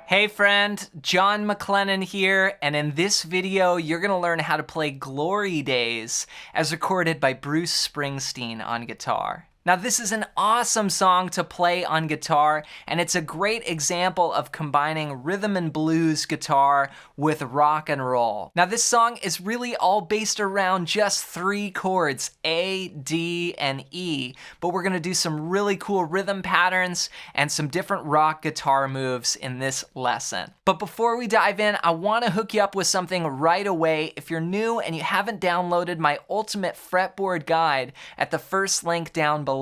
Hey friend, John MacLennan here, and in this video you're going to learn how to play Glory Days as recorded by Bruce Springsteen on guitar. Now this is an awesome song to play on guitar, and it's a great example of combining rhythm and blues guitar with rock and roll. Now this song is really all based around just 3 chords, A, D, and E, but we're gonna do some really cool rhythm patterns and some different rock guitar moves in this lesson. But before we dive in, I wanna hook you up with something right away. If you're new and you haven't downloaded my ultimate fretboard guide at the first link down below,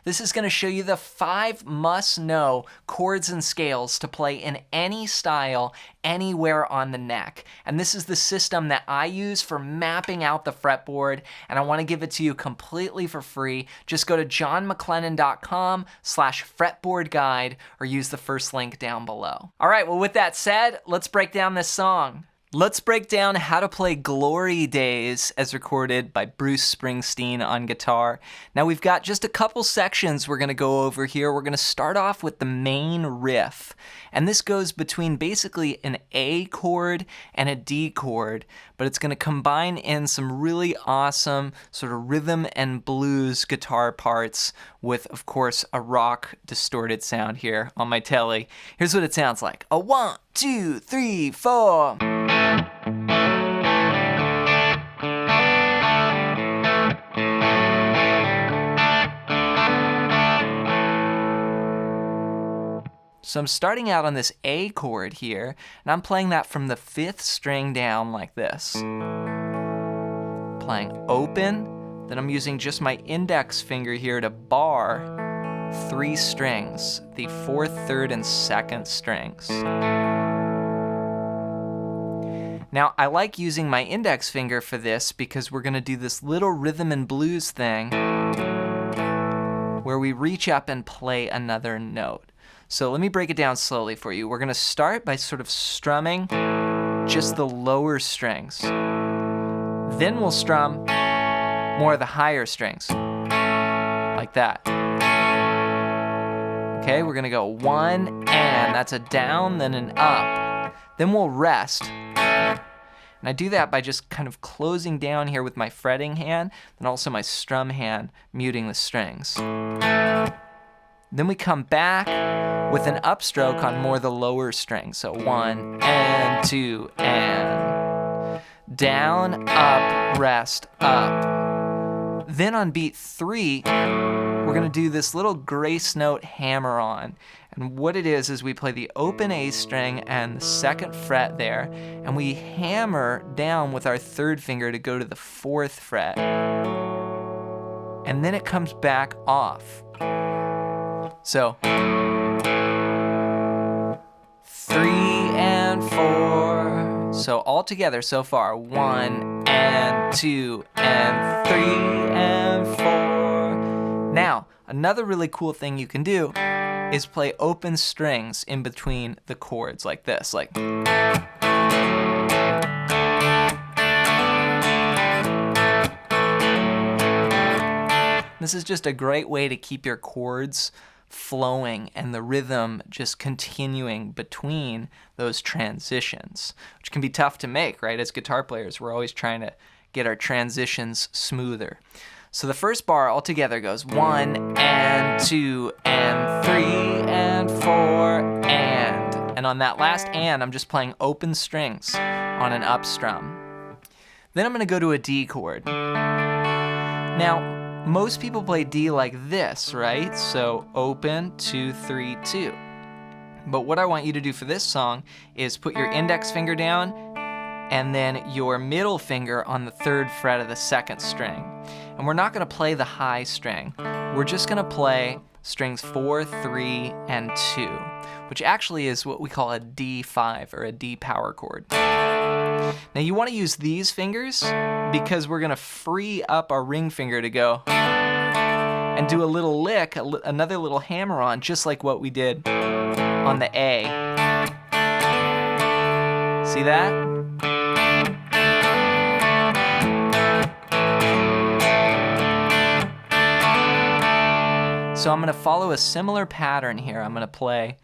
this is going to show you the 5 must-know chords and scales to play in any style, anywhere on the neck. And this is the system that I use for mapping out the fretboard, and I want to give it to you completely for free. Just go to johnmaclennan.com/fretboard guide or use the first link down below. All right, well with that said, let's break down this song. Let's break down how to play Glory Days as recorded by Bruce Springsteen on guitar. Now we've got just a couple sections we're going to go over here. We're going to start off with the main riff, and this goes between basically an A chord and a D chord, but it's going to combine in some really awesome sort of rhythm and blues guitar parts with, of course, a rock distorted sound here on my telly. Here's what it sounds like. A 1, 2, 3, 4. So I'm starting out on this A chord here, and I'm playing that from the 5th string down like this. Playing open, then I'm using just my index finger here to bar 3 strings, the 4th, 3rd, and 2nd strings. Now, I like using my index finger for this because we're going to do this little rhythm and blues thing where we reach up and play another note. So let me break it down slowly for you. We're going to start by sort of strumming just the lower strings. Then we'll strum more of the higher strings, like that. Okay, we're going to go 1 and, that's a down, then an up. Then we'll rest. And I do that by just kind of closing down here with my fretting hand, and also my strum hand muting the strings. Then we come back with an upstroke on more of the lower strings. So 1 and 2 and down, up, rest, up. Then on beat 3, we're going to do this little grace note hammer on. And what it is we play the open A string and the 2nd fret there, and we hammer down with our 3rd finger to go to the 4th fret. And then it comes back off. So 3 and 4. So all together so far, 1 and 2 and 3 and 4. Now, another really cool thing you can do is play open strings in between the chords like this, like. This is just a great way to keep your chords flowing and the rhythm just continuing between those transitions, which can be tough to make, right? As guitar players, we're always trying to get our transitions smoother. So the first bar altogether goes 1 and 2 and 3 and 4 and on that last and, I'm just playing open strings on an up strum. Then I'm going to go to a D chord. Now, most people play D like this, right? So open, 2, 3, 2. But what I want you to do for this song is put your index finger down and then your middle finger on the 3rd fret of the 2nd string. And we're not going to play the high string. We're just going to play strings 4, 3, and 2, which actually is what we call a D5 or a D power chord. Now you want to use these fingers because we're going to free up our ring finger to go and do a little lick, another little hammer on, just like what we did on the A. See that? So I'm going to follow a similar pattern here. I'm going to play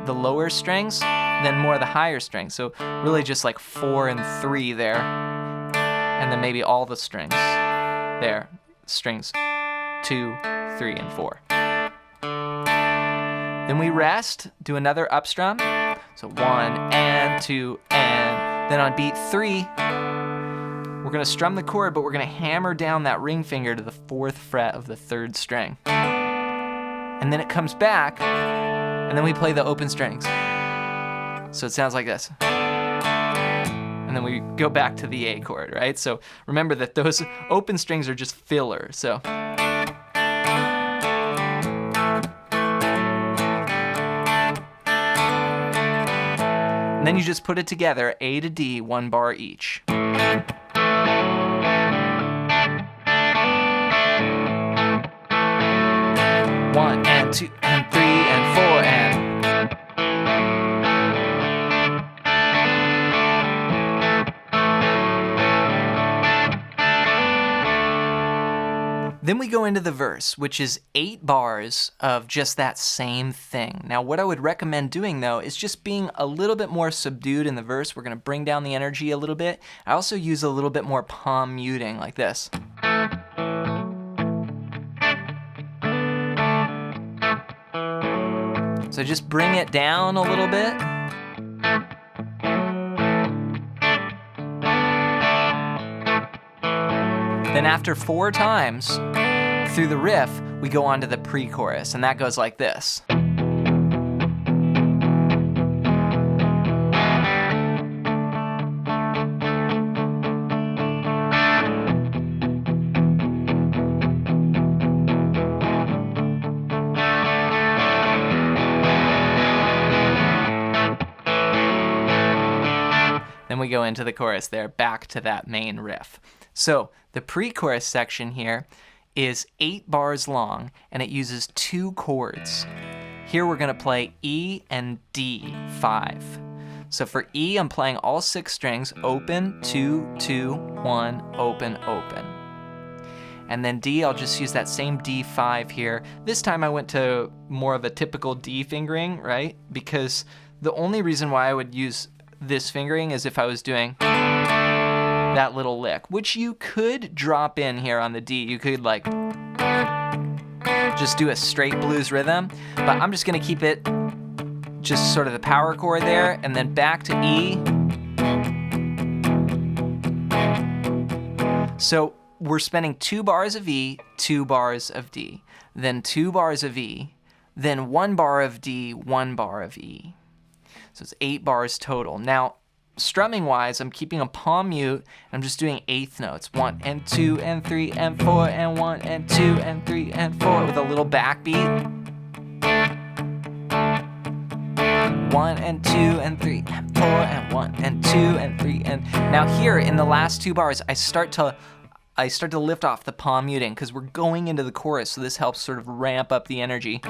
the lower strings, then more of the higher strings. So really just like 4 and 3 there, and then maybe all the strings there, strings 2, 3, and 4. Then we rest, do another up strum. So 1 and 2 and then on beat 3, we're gonna strum the chord, but we're gonna hammer down that ring finger to the 4th fret of the 3rd string. And then it comes back, and then we play the open strings. So it sounds like this. And then we go back to the A chord, right? So remember that those open strings are just filler, so. And then you just put it together, A to D, 1 bar each. 1 and 2 and 3 and 4 and. Then we go into the verse, which is 8 bars of just that same thing. Now, what I would recommend doing, though, is just being a little bit more subdued in the verse. We're going to bring down the energy a little bit. I also use a little bit more palm muting, like this. So just bring it down a little bit. Then after 4 times through the riff, we go on to the pre-chorus, and that goes like this. Then we go into the chorus there, back to that main riff. So the pre-chorus section here is 8 bars long, and it uses 2 chords. Here we're gonna play E and D5. So for E, I'm playing all 6 strings, open, 2, 2, 1, open, open. And then D, I'll just use that same D5 here. This time I went to more of a typical D fingering, right? Because the only reason why I would use this fingering is if I was doing that little lick, which you could drop in here on the D. You could like just do a straight blues rhythm, but I'm just gonna keep it just sort of the power chord there, and then back to E. So we're spending 2 bars of E, 2 bars of D, then 2 bars of E, then 1 bar of D, 1 bar of E. So it's 8 bars total. Now, strumming wise, I'm keeping a palm mute, and I'm just doing 1/8 notes. 1 and 2 and 3 and 4 and 1 and 2 and 3 and 4 with a little backbeat. 1 and 2 and 3 and 4 and 1 and 2 and 3 and. Now here in the last 2 bars, I start to lift off the palm muting because we're going into the chorus, so this helps sort of ramp up the energy.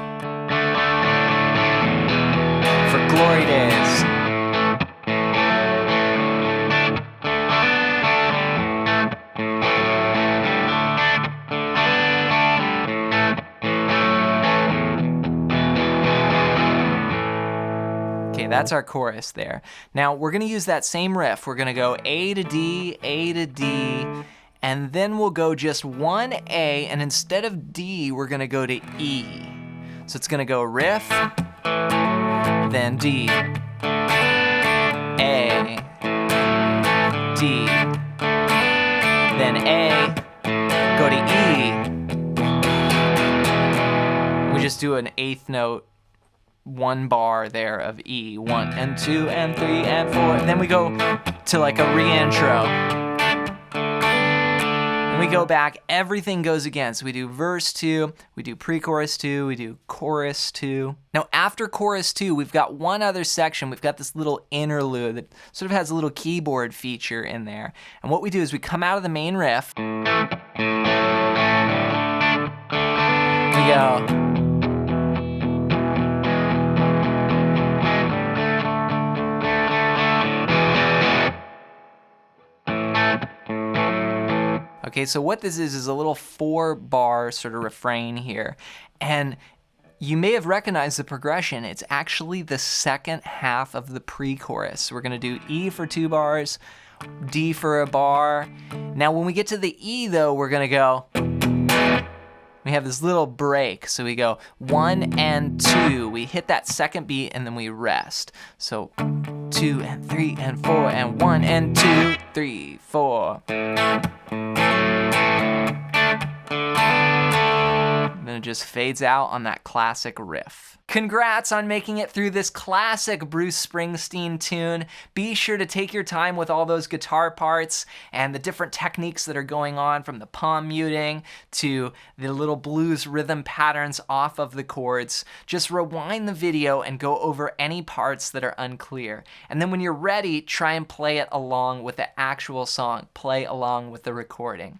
For Glory Days. Okay, that's our chorus there. Now we're gonna use that same riff. We're gonna go A to D, A to D, and then we'll go just 1 A, and instead of D, we're gonna go to E. So it's gonna go riff, then D, A, D, then A, go to E. We just do an 1/8 note, 1 bar there of E, 1 and 2 and 3 and 4, and then we go to like a re-intro. And we go back, everything goes again. So we do verse 2, we do pre-chorus 2, we do chorus 2. Now after chorus 2, we've got one other section. We've got this little interlude that sort of has a little keyboard feature in there. And what we do is we come out of the main riff. We go. Okay, so what this is a little 4-bar sort of refrain here. And You may have recognized the progression. It's actually the second half of the pre-chorus. We're gonna do E for 2 bars, D for a bar. Now when we get to the E though, we're gonna go, we have this little break. So we go 1 and 2. We hit that second beat and then we rest. So 2 and 3 and 4 and 1 and 2, 3, 4. Then it just fades out on that classic riff. Congrats on making it through this classic Bruce Springsteen tune. Be sure to take your time with all those guitar parts and the different techniques that are going on, from the palm muting to the little blues rhythm patterns off of the chords. Just rewind the video and go over any parts that are unclear. And then when you're ready, try and play it along with the actual song. Play along with the recording.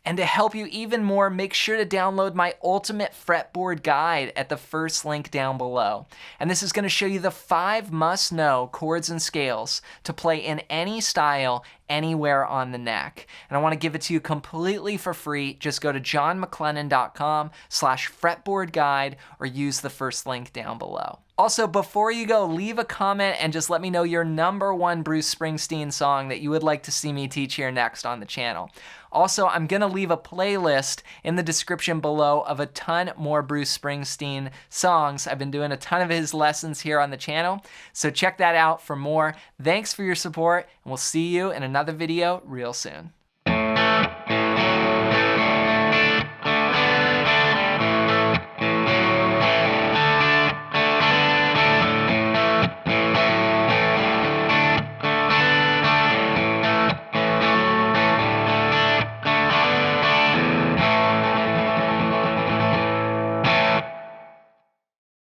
And to help you even more, make sure to download my ultimate fretboard guide at the first link down below. And this is going to show you the 5 must-know chords and scales to play in any style, anywhere on the neck. And I want to give it to you completely for free. Just go to johnmclennan.com/fretboard guide or use the first link down below. Also, before you go, leave a comment and just let me know your #1 Bruce Springsteen song that you would like to see me teach here next on the channel. Also, I'm going to leave a playlist in the description below of a ton more Bruce Springsteen songs. I've been doing a ton of his lessons here on the channel, so check that out for more. Thanks for your support, and we'll see you in another video real soon.